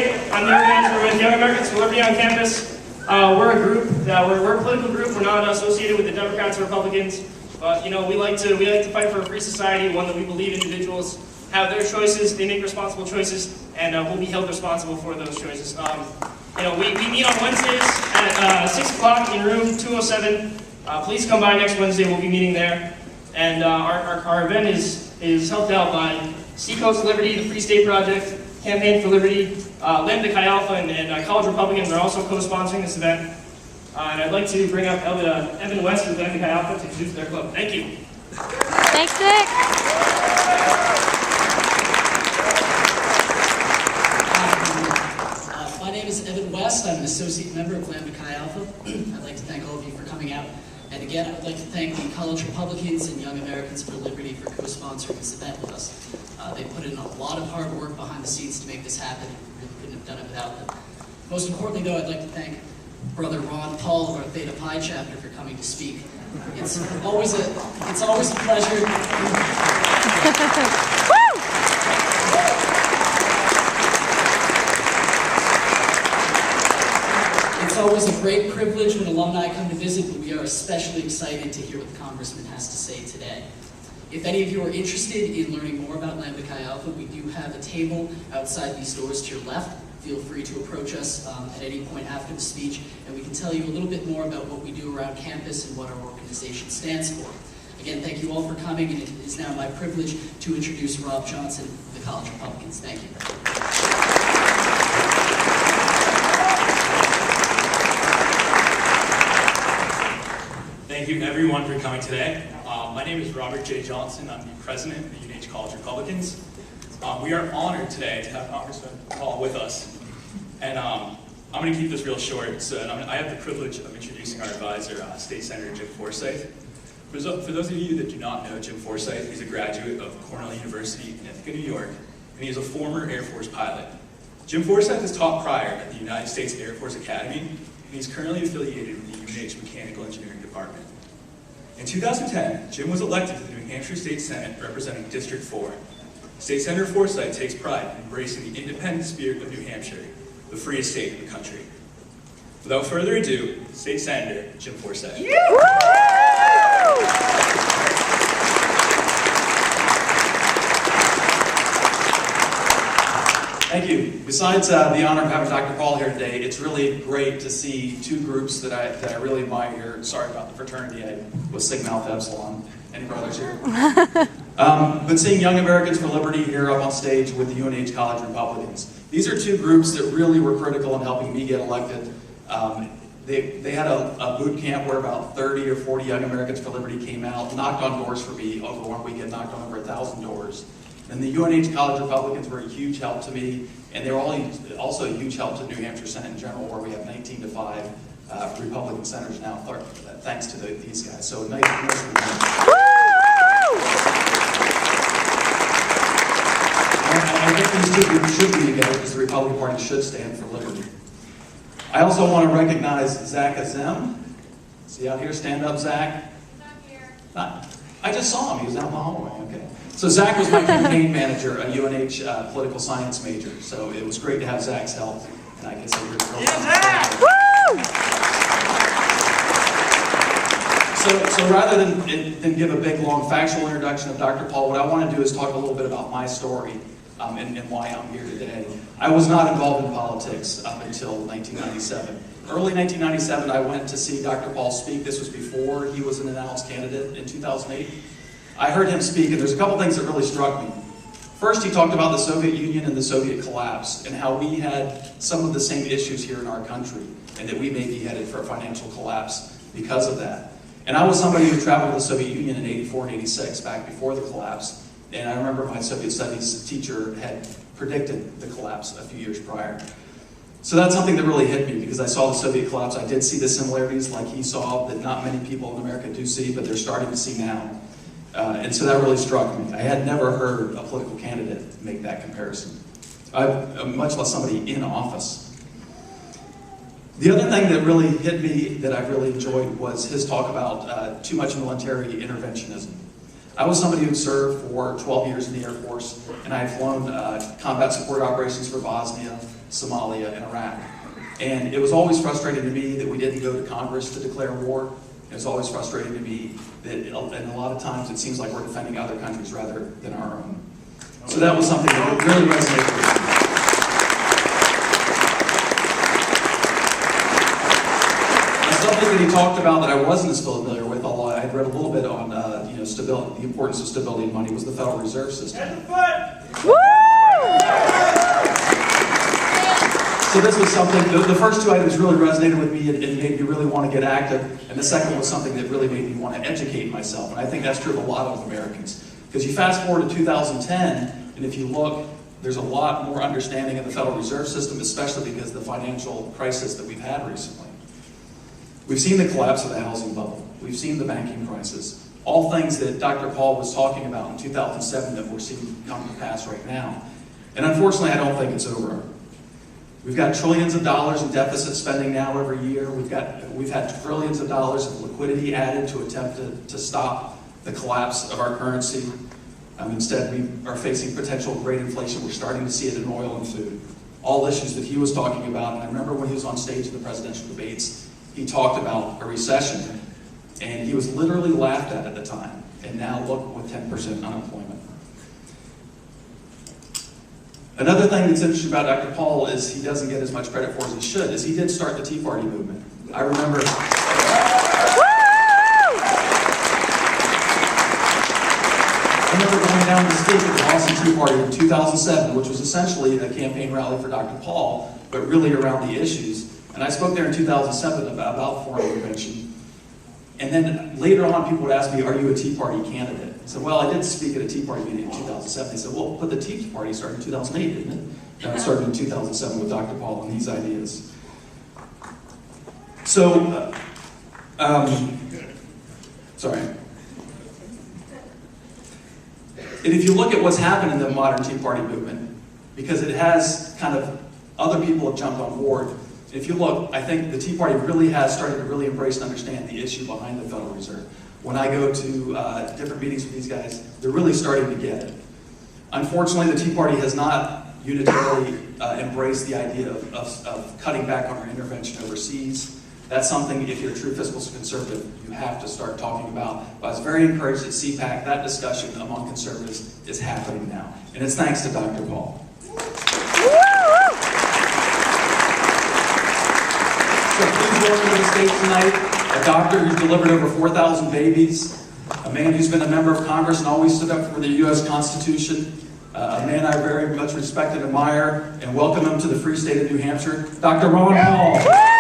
today. I'm the organizer with Young Americans for Liberty on campus. We're a group, we're a political group. We're not associated with the Democrats or Republicans. But we like to fight for a free society, one that we believe individuals have their choices, they make responsible choices, and we'll be held responsible for those choices. We meet on Wednesdays at 6 o'clock in room 207. Please come by next Wednesday. We'll be meeting there. And our event is helped out by Seacoast Liberty, the Free State Project, Campaign for Liberty, Lambda Chi Alpha, and College Republicans are also co-sponsoring this event. And I'd like to bring up Evan West with Lambda Chi Alpha to introduce their club. Thank you. Thanks, Nick. My name is Evan West. I'm an associate member of Lambda Chi Alpha. I'd like to thank all of you for coming out. And again, I'd like to thank the College Republicans and Young Americans for Liberty for co-sponsoring this event with us. They put in a lot of hard work behind the scenes to make this happen. We really couldn't have done it without them. Most importantly, though, I'd like to thank Brother Ron Paul of our Theta Pi chapter for coming to speak. It's always a pleasure. It's always a great privilege when alumni come to visit, but we are especially excited to hear what the Congressman has to say today. If any of you are interested in learning more about Lambda Chi Alpha, we do have a table outside these doors to your left. Feel free to approach us at any point after the speech, and we can tell you a little bit more about what we do around campus and what our organization stands for. Again, thank you all for coming, and it is now my privilege to introduce Rob Johnson of the College Republicans. Thank you. Thank you everyone for coming today. My name is Robert J. Johnson. I'm the president of the UNH College Republicans. We are honored today to have Congressman Paul with us. And I'm going to keep this real short. So I have the privilege of introducing our advisor, State Senator Jim Forsyth. For those of you that do not know Jim Forsyth, he's a graduate of Cornell University in Ithaca, New York, and he is a former Air Force pilot. Jim Forsyth has taught prior at the United States Air Force Academy, and he's currently affiliated with the UNH Mechanical Engineering Department. In 2010, Jim was elected to the New Hampshire State Senate representing District 4. State Senator Forsyth takes pride in embracing the independent spirit of New Hampshire, the freest state in the country. Without further ado, State Senator Jim Forsyth. Thank you. Besides the honor of having Dr. Paul here today, it's really great to see two groups that I really admire here. Sorry about the fraternity. I was Sigma Alpha Epsilon. Any brothers here? But seeing Young Americans for Liberty here up on stage with the UNH College Republicans. These are two groups that really were critical in helping me get elected. They had a boot camp where about 30 or 40 Young Americans for Liberty came out, knocked on doors for me over one weekend, knocked on over 1,000 doors. And the UNH College Republicans were a huge help to me, and they were also a huge help to New Hampshire Senate in general, where we have 19-5 Republican senators now, thanks to these guys. So nice to I think these two groups should be together because the Republican Party should stand for liberty. I also want to recognize Zach Azem. See out here? Stand up, Zach. He's not here. I just saw him. He was out in the hallway. Okay. So Zach was my campaign manager, a UNH political science major. So it was great to have Zach's help, and I guess I really So rather than give a big, long, factual introduction of Dr. Paul, what I want to do is talk a little bit about my story and why I'm here today. I was not involved in politics up until 1997. Early 1997, I went to see Dr. Paul speak. This was before he was an announced candidate in 2008. I heard him speak, and there's a couple things that really struck me. First, he talked about the Soviet Union and the Soviet collapse, and how we had some of the same issues here in our country, and that we may be headed for a financial collapse because of that. And I was somebody who traveled to the Soviet Union in '84 and '86, back before the collapse, and I remember my Soviet studies teacher had predicted the collapse a few years prior. So that's something that really hit me, because I saw the Soviet collapse. I did see the similarities like he saw, that not many people in America do see, but they're starting to see now. And so that really struck me. I had never heard a political candidate make that comparison, much less somebody in office. The other thing that really hit me that I really enjoyed was his talk about too much military interventionism. I was somebody who served for 12 years in the Air Force, and I had flown combat support operations for Bosnia, Somalia, and Iraq. And it was always frustrating to me that we didn't go to Congress to declare war. It was always frustrating to me that, and a lot of times it seems like we're defending other countries rather than our own. So that was something that really resonated with me. Something that he talked about that I wasn't as familiar with, although I had read a little bit on stability, the importance of stability and money, was the Federal Reserve System. So this was something, the first two items really resonated with me and made me really want to get active, and the second was something that really made me want to educate myself, and I think that's true of a lot of Americans. Because you fast forward to 2010, and if you look, there's a lot more understanding of the Federal Reserve System, especially because of the financial crisis that we've had recently. We've seen the collapse of the housing bubble. We've seen the banking crisis. All things that Dr. Paul was talking about in 2007 that we're seeing come to pass right now. And unfortunately, I don't think it's over. We've got trillions of dollars in deficit spending now every year. We've had trillions of dollars of liquidity added to attempt to stop the collapse of our currency. Instead, we are facing potential great inflation. We're starting to see it in oil and food. All issues that he was talking about. And I remember when he was on stage in the presidential debates, he talked about a recession, and he was literally laughed at the time. And now look, with 10% unemployment. Another thing that's interesting about Dr. Paul is he doesn't get as much credit for as he should, is he did start the Tea Party movement. I remember going down to speak at the Boston Tea Party in 2007, which was essentially a campaign rally for Dr. Paul, but really around the issues. And I spoke there in 2007 about foreign intervention. And then later on, people would ask me, are you a Tea Party candidate? I said, well, I did speak at a Tea Party meeting in 2007. They said, well, but the Tea Party started in 2008, didn't it? No, it started in 2007 with Dr. Paul and these ideas. So, sorry. And if you look at what's happened in the modern Tea Party movement, because it has kind of, other people have jumped on board. If you look, I think the Tea Party really has started to really embrace and understand the issue behind the Federal Reserve. When I go to different meetings with these guys, they're really starting to get it. Unfortunately, the Tea Party has not unitarily embraced the idea of cutting back on our intervention overseas. That's something, if you're a true fiscal conservative, you have to start talking about. But I was very encouraged at CPAC, that discussion among conservatives is happening now. And it's thanks to Dr. Paul. So please welcome to the stage tonight a doctor who's delivered over 4,000 babies, a man who's been a member of Congress and always stood up for the U.S. Constitution, a man I very much respect and admire, and welcome him to the free state of New Hampshire, Dr. Ron Paul.